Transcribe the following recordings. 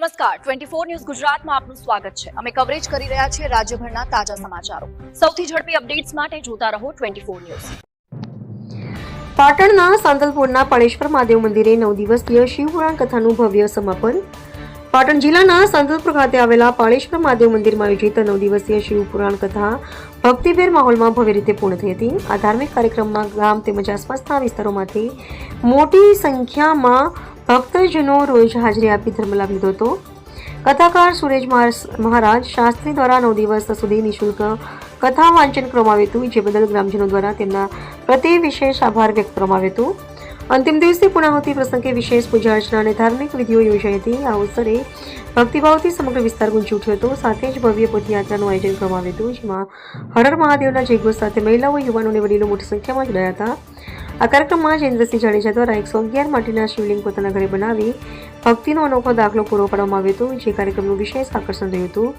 નમસ્કાર 24 ન્યૂઝ ગુજરાતમાં આપનું સ્વાગત છે। અમે કવરેજ કરી રહ્યા છીએ રાજ્યભરના તાજા સમાચારો। સૌથી ઝડપી અપડેટ્સ માટે જોતા રહો 24 ન્યૂઝ। પાટણના સાંતલપુરના પાળેશ્વર મહાદેવ મંદિરે 9 દિવસીય શિવપુરાણ કથાનું ભવ્ય સમાપન। પાટણ જિલ્લાના સાંતલપુર ખાતે આવેલા પાળેશ્વર મહાદેવ મંદિરમાં આયોજિત 9 દિવસીય શિવપુરાણ કથા ભક્તિભેર માહોલમાં ભવ્ય રીતે પૂર્ણ થઈ હતી। આ ધાર્મિક કાર્યક્રમમાં ગામ તેમજ આસપાસના વિસ્તારોમાંથી મોટી સંખ્યામાં ભક્તજનો રોજ હાજરી આપી ધર્મલાભ લીધો હતો। કથાકાર સુરેશ મહારાજ શાસ્ત્રી દ્વારા 9 દિવસ સુધી નિઃશુલ્ક કથા વાંચન કરવામાં આવ્યું હતું, જે બદલ ગ્રામજનો દ્વારા તેમના પ્રત્યે વિશેષ આભાર વ્યક્ત કરવામાં આવ્યો હતો। અંતિમ દિવસે પૂર્ણાહુતિ પ્રસંગે વિશેષ પૂજા અર્ચના અને ધાર્મિક વિધિઓ યોજાઈ હતી। આ અવસરે ભક્તિભાવથી સમગ્ર વિસ્તાર ગુંજી ઉઠ્યો હતો। સાથે જ ભવ્ય પદયાત્રાનું આયોજન કરવામાં આવ્યું હતું, જેમાં હર હર મહાદેવના જયઘોષ સાથે મહિલાઓ, યુવાનો અને વડીલો મોટી સંખ્યામાં જોડાયા હતા। આ કાર્યક્રમમાં જયેન્દ્રસિંહ જાડેજા દ્વારા 111 માટીના શિવલિંગ પોતાના ઘરે બનાવી ભક્તિનો અનોખો દાખલો પૂરો પાડવામાં આવ્યો હતો, જે કાર્યક્રમનું વિશેષ આકર્ષણ રહ્યું હતું।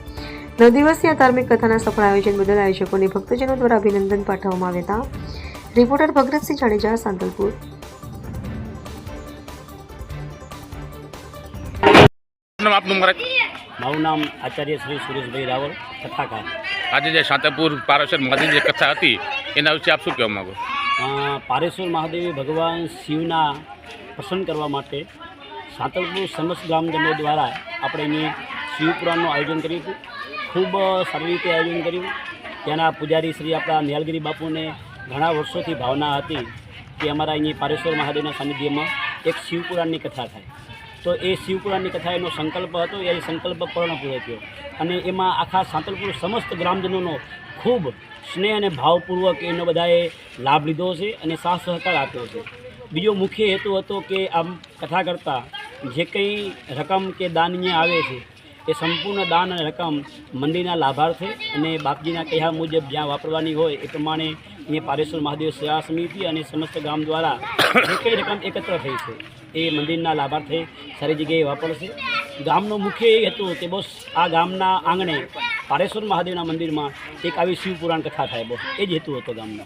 9 દિવસીય ધાર્મિક કથાના સફળ આયોજન બદલ આયોજકોને ભક્તજનો દ્વારા અભિનંદન પાઠવવામાં આવ્યા હતા। રિપોર્ટર ભગતસિંહ જાડેજા, સાંતલપુર। મારું નામ આચાર્ય શ્રી સુરેશભાઈ રાવલ, કથાકાર। આજે જે સાંતલપુર પારેશ્વર મહાદેવ જે કથા હતી એના વિશે આપ શું કહેવા માંગો? પારેશ્વર મહાદેવ ભગવાન શિવના પ્રસન્ન કરવા માટે સાંતલપુર સમસ્ત ગ્રામજનો દ્વારા આપણે એની શિવપુરાણનું આયોજન કર્યું હતું। ખૂબ સારી રીતે આયોજન કર્યું। ત્યાંના પૂજારી શ્રી આપણા નિહાલગીરી બાપુને ઘણા વર્ષોથી ભાવના હતી કે અમારા અહીં પારેશ્વર મહાદેવના સાનિધ્યમાં એક શિવપુરાણની કથા થાય। તો એ શિવપુરાણની કથા એનો સંકલ્પ હતો, એ સંકલ્પ પૂર્ણ પૂરો થયો અને એમાં આખા સાંતલપુર સમસ્ત ગ્રામજનોનો ખૂબ સ્નેહ અને ભાવપૂર્વક એનો બધાએ લાભ લીધો છે અને સાથ સહકાર આપ્યો છે। બીજો મુખ્ય હેતુ હતો કે આમ કથા કરતાં જે કંઈ રકમ કે દાન અહીંયા આવે છે એ સંપૂર્ણ દાન અને રકમ મંદિરના લાભાર્થે અને બાપજીના કહ્યા મુજબ જ્યાં વાપરવાની હોય એ પ્રમાણે અહીંયા પારેશ્વર મહાદેવ સેવા સમિતિ અને સમસ્ત ગામ દ્વારા જે કંઈ રકમ એકત્ર થઈ છે એ મંદિરના લાભાર્થે સારી જગ્યાએ વાપરશે। ગામનો મુખ્ય એ હતું કે બસ આ ગામના આંગણે પારેશ્વર મહાદેવના મંદિરમાં એક આવી શિવપુરાણ કથા થાય, બસ એ જ હેતુ હતો ગામનો।